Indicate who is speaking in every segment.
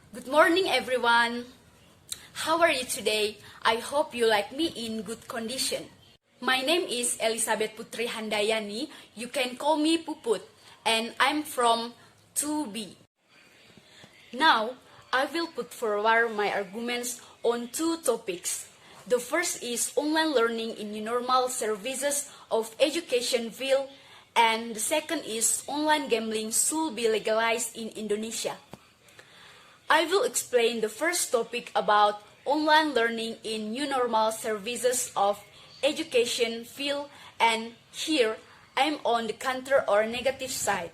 Speaker 1: Good morning, everyone. How are you today? I hope you like me in good condition. My name is Elizabeth Putri Handayani. You can call me Puput, and I'm from 2B. Now, I will put forward my arguments on two topics. The first is online learning in new normal services of education field, and the second is online gambling should be legalized in Indonesia. I will explain the first topic about online learning in new normal services of education field, and here I'm on the counter or negative side.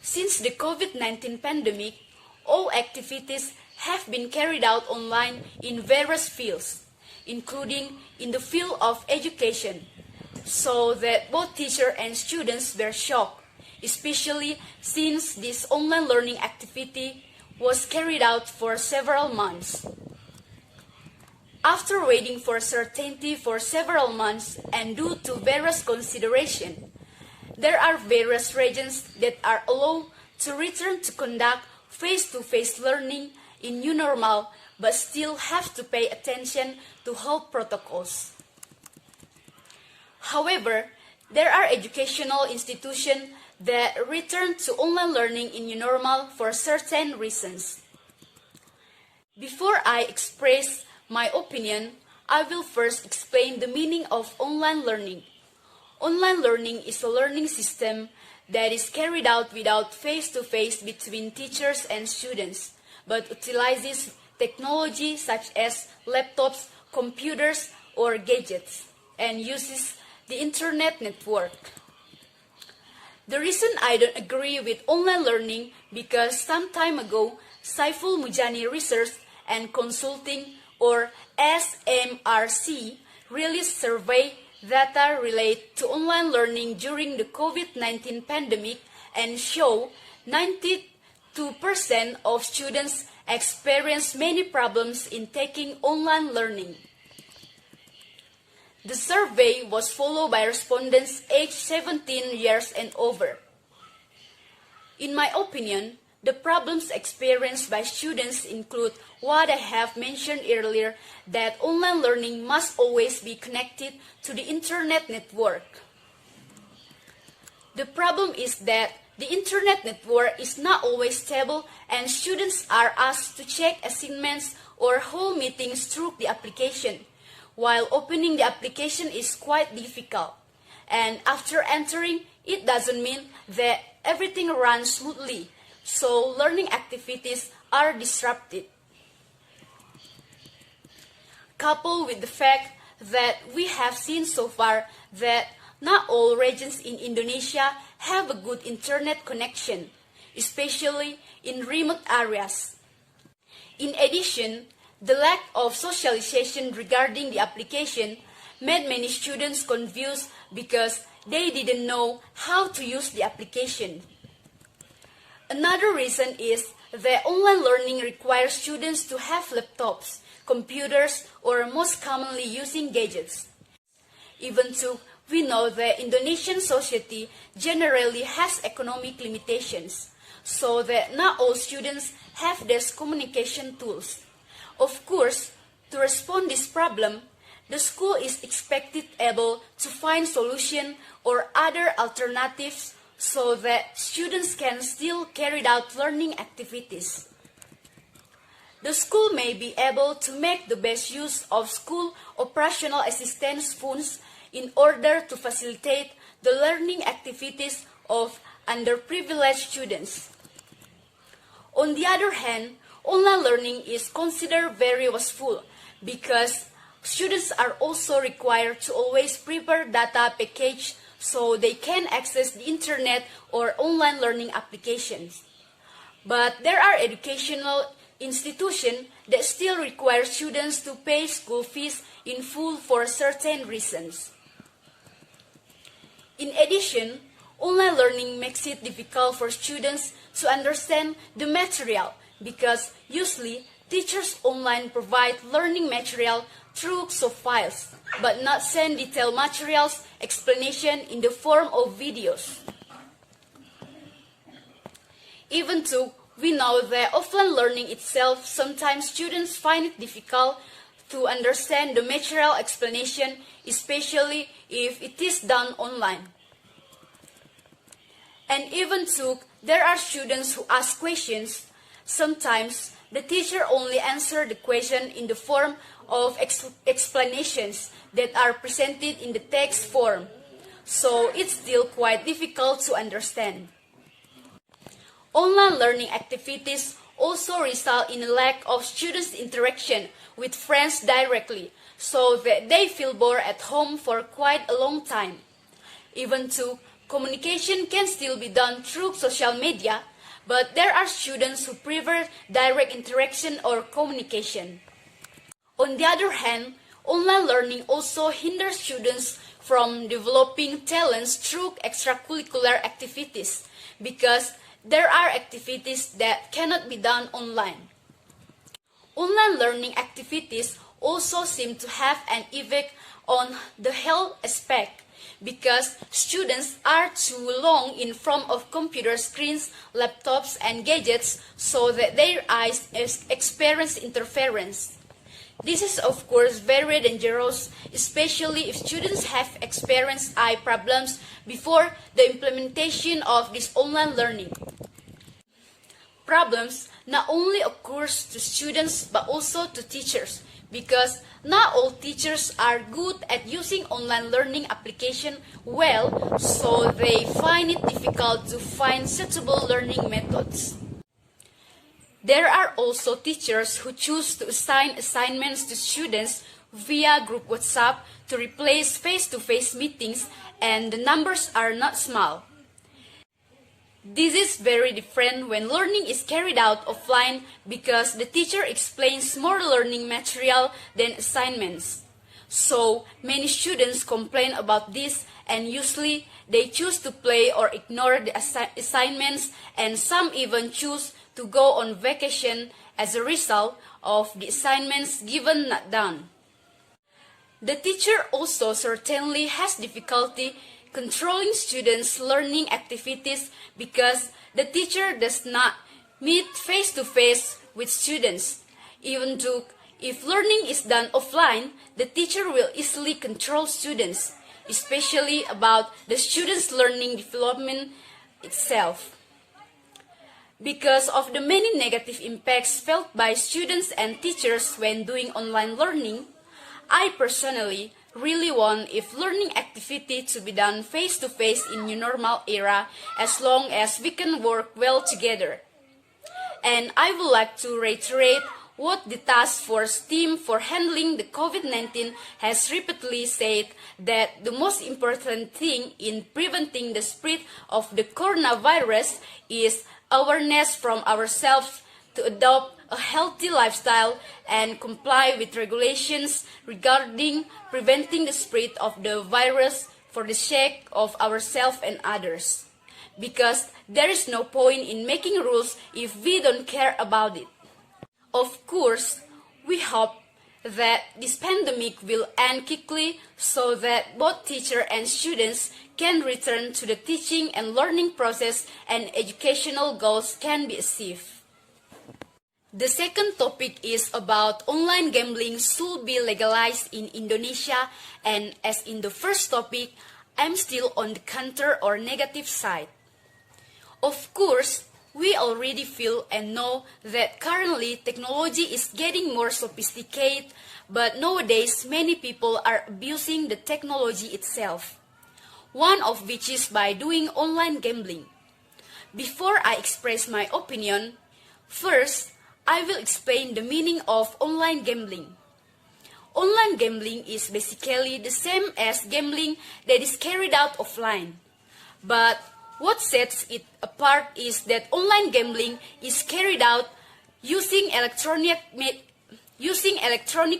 Speaker 1: Since the COVID-19 pandemic, all activities have been carried out online in various fields, including in the field of education, so that both teachers and students were shocked, especially since this online learning activity was carried out for several months. After waiting for certainty for several months and due to various considerations, there are various regions that are allowed to return to conduct face-to-face learning in new normal but still have to pay attention to health protocols. However, there are educational institutions that return to online learning in new normal for certain reasons. Before I express my opinion, I will first explain the meaning of online learning. Online learning is a learning system that is carried out without face-to-face between teachers and students, but utilizes technology such as laptops, computers, or gadgets, and uses the internet network. The reason I don't agree with online learning because some time ago, Saiful Mujani Research and Consulting, or SMRC, released survey data related to online learning during the COVID-19 pandemic and show 92% of students experience many problems in taking online learning. The survey was followed by respondents aged 17 years and over. In my opinion, the problems experienced by students include what I have mentioned earlier, that online learning must always be connected to the internet network. The problem is that the internet network is not always stable and students are asked to check assignments or hold meetings through the application, while opening the application is quite difficult. And after entering, it doesn't mean that everything runs smoothly, so learning activities are disrupted. Coupled with the fact that we have seen so far that not all regions in Indonesia have a good internet connection, especially in remote areas. In addition, the lack of socialization regarding the application made many students confused because they didn't know how to use the application. Another reason is that online learning requires students to have laptops, computers, or most commonly using gadgets. Even though we know that Indonesian society generally has economic limitations, so that not all students have these communication tools. Of course, to respond to this problem, the school is expected able to find solution or other alternatives so that students can still carry out learning activities. The school may be able to make the best use of school operational assistance funds in order to facilitate the learning activities of underprivileged students. On the other hand, online learning is considered very wasteful because students are also required to always prepare data package so they can access the internet or online learning applications. But there are educational institutions that still require students to pay school fees in full for certain reasons. In addition, online learning makes it difficult for students to understand the material because usually teachers online provide learning material through soft files, but not send detailed materials explanation in the form of videos. Even though we know that offline learning itself, sometimes students find it difficult to understand the material explanation, especially if it is done online. And even though there are students who ask questions, sometimes the teacher only answers the question in the form of explanations that are presented in the text form, so it's still quite difficult to understand. Online learning activities also result in a lack of students' interaction with friends directly, so that they feel bored at home for quite a long time. Even though communication can still be done through social media, but there are students who prefer direct interaction or communication. On the other hand, online learning also hinders students from developing talents through extracurricular activities because there are activities that cannot be done online. Online learning activities also seem to have an effect on the health aspect because students are too long in front of computer screens, laptops, and gadgets so that their eyes experience interference. This is of course very dangerous, especially if students have experienced eye problems before the implementation of this online learning. Problems not only occurs to students but also to teachers because not all teachers are good at using online learning application well, so they find it difficult to find suitable learning methods. There are also teachers who choose to assign assignments to students via group WhatsApp to replace face-to-face meetings, and the numbers are not small. This is very different when learning is carried out offline because the teacher explains more learning material than assignments. So many students complain about this, and usually they choose to play or ignore the assignments, and some even choose to go on vacation as a result of the assignments given not done. The teacher also certainly has difficulty controlling students' learning activities because the teacher does not meet face-to-face with students. Even though if learning is done offline, the teacher will easily control students, especially about the students' learning development itself. Because of the many negative impacts felt by students and teachers when doing online learning, I personally really want if learning activity to be done face-to-face in new normal era as long as we can work well together. And I would like to reiterate what the task force team for handling the COVID-19 has repeatedly said, that the most important thing in preventing the spread of the coronavirus is awareness from ourselves to adopt a healthy lifestyle and comply with regulations regarding preventing the spread of the virus for the sake of ourselves and others. Because there is no point in making rules if we don't care about it. Of course, we hope that this pandemic will end quickly so that both teachers and students can return to the teaching and learning process and educational goals can be achieved. The second topic is about online gambling should be legalized in Indonesia, and as in the first topic, I'm still on the counter or negative side. Of course, we already feel and know that currently technology is getting more sophisticated, but nowadays many people are abusing the technology itself. One of which is by doing online gambling. Before I express my opinion, first, I will explain the meaning of online gambling. Online gambling is basically the same as gambling that is carried out offline. But what sets it apart is that online gambling is carried out using electronic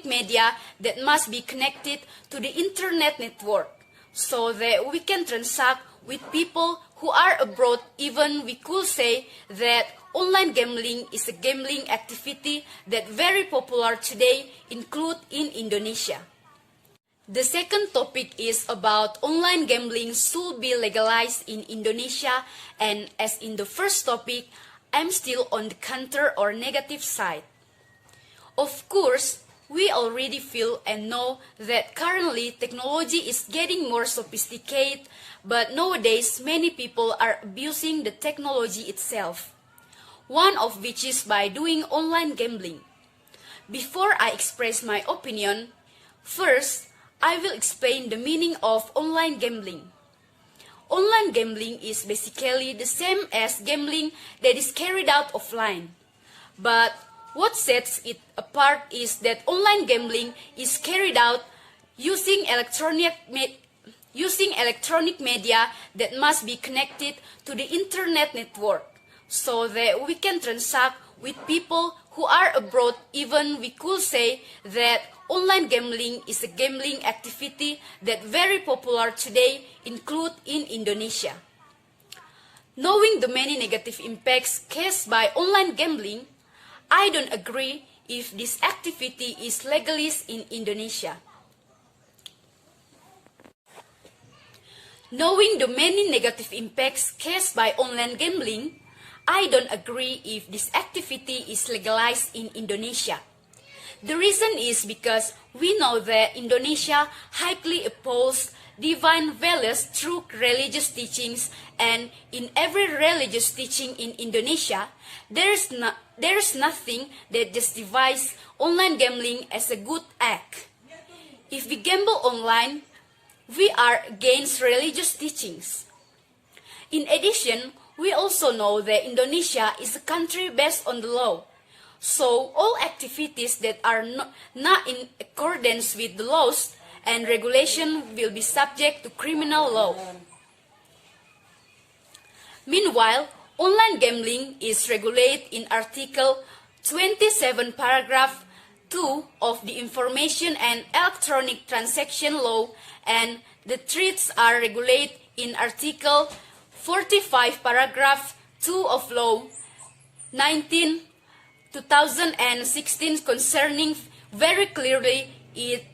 Speaker 1: media that must be connected to the internet network, so that we can transact with people who are abroad. Even we could say that online gambling is a gambling activity that very popular today, include in Indonesia. The second topic is about online gambling should be legalized in Indonesia, and as in the first topic, I'm still on the counter or negative side. Of course, we already feel and know that currently technology is getting more sophisticated, but nowadays many people are abusing the technology itself. One of which is by doing online gambling. Before I express my opinion, first, I will explain the meaning of online gambling. Online gambling is basically the same as gambling that is carried out offline. But what sets it apart is that online gambling is carried out using electronic media that must be connected to the internet network so that we can transact with people who are abroad. Even we could say that online gambling is a gambling activity that very popular today, include in Indonesia. Knowing the many negative impacts caused by online gambling, I don't agree if this activity is legalized in Indonesia. Knowing the many negative impacts caused by online gambling, I don't agree if this activity is legalized in Indonesia. The reason is because we know that Indonesia highly opposes divine values through religious teachings, and in every religious teaching in Indonesia, there is nothing that justifies online gambling as a good act. If we gamble online, we are against religious teachings. In addition, we also know that Indonesia is a country based on the law. So all activities that are not in accordance with the laws and regulation will be subject to criminal law. Meanwhile, online gambling is regulated in Article 27, Paragraph 2 of the Information and Electronic Transaction Law, and the threats are regulated in Article 45, Paragraph 2 of Law 19, 2016 concerning very clearly. It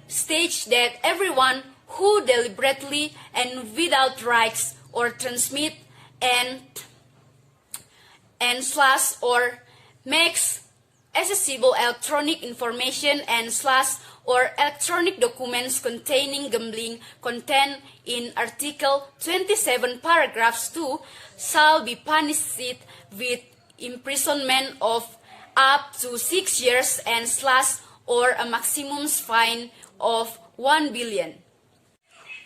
Speaker 1: states that everyone who deliberately and without rights or transmit and slash or makes accessible electronic information and slash or electronic documents containing gambling content in Article 27 paragraphs 2 shall be punished with imprisonment of up to 6 years and slash or a maximum fine of 1 billion.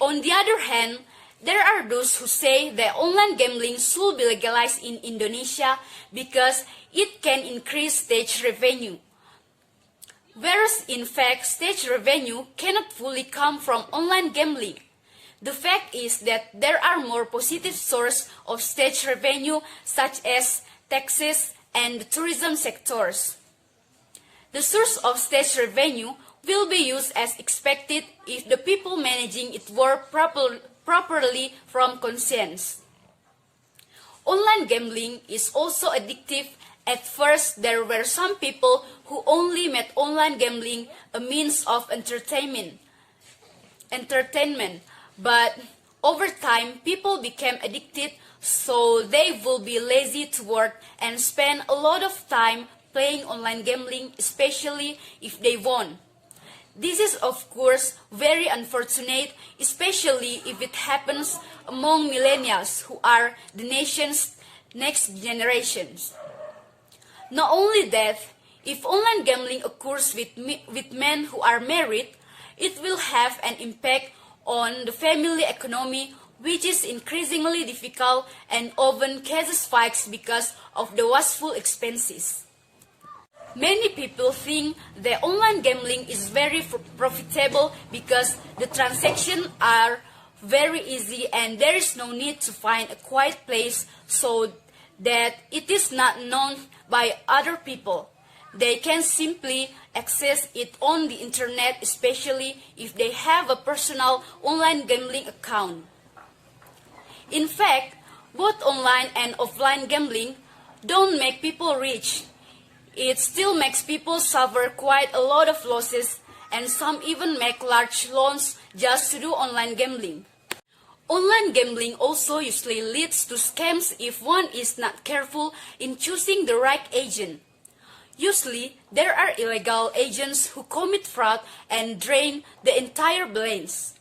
Speaker 1: On the other hand, there are those who say that online gambling should be legalized in Indonesia because it can increase state revenue. Whereas in fact, state revenue cannot fully come from online gambling. The fact is that there are more positive sources of state revenue such as taxes and the tourism sectors. The source of state revenue will be used as expected if the people managing it work properly from conscience. Online gambling is also addictive. At first, there were some people who only made online gambling a means of entertainment. But over time, people became addicted, so they will be lazy to work and spend a lot of time playing online gambling, especially if they won. This is of course very unfortunate, especially if it happens among millennials who are the nation's next generations. Not only that, if online gambling occurs with men who are married, it will have an impact on the family economy, which is increasingly difficult and often causes spikes because of the wasteful expenses. Many people think that online gambling is very profitable because the transactions are very easy and there is no need to find a quiet place so that it is not known by other people. They can simply access it on the internet, especially if they have a personal online gambling account. In fact, both online and offline gambling don't make people rich. It still makes people suffer quite a lot of losses, and some even make large loans just to do online gambling. Online gambling also usually leads to scams if one is not careful in choosing the right agent. Usually, there are illegal agents who commit fraud and drain the entire balance.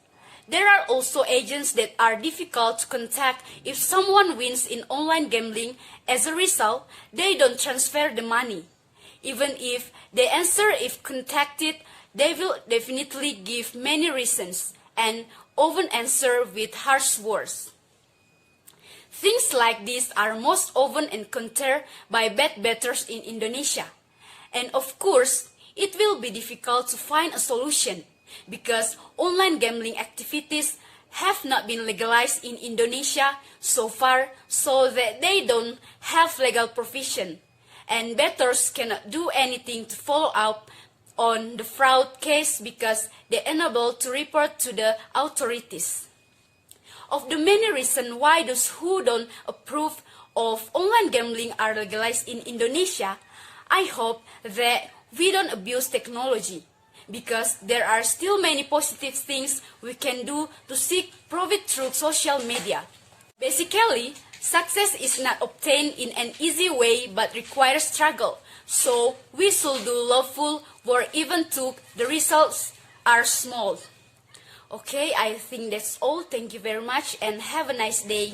Speaker 1: There are also agents that are difficult to contact if someone wins in online gambling. As a result, they don't transfer the money. Even if they answer if contacted, they will definitely give many reasons and often answer with harsh words. Things like this are most often encountered by bad bettors in Indonesia. And of course, it will be difficult to find a solution because online gambling activities have not been legalized in Indonesia so far, so that they don't have legal provision. And bettors cannot do anything to follow up on the fraud case because they are unable to report to the authorities. Of the many reasons why those who don't approve of online gambling are legalized in Indonesia, I hope that we don't abuse technology because there are still many positive things we can do to seek profit through social media. Basically, success is not obtained in an easy way but requires struggle. So we should do lawful work even though the results are small. Okay, I think that's all. Thank you very much and have a nice day.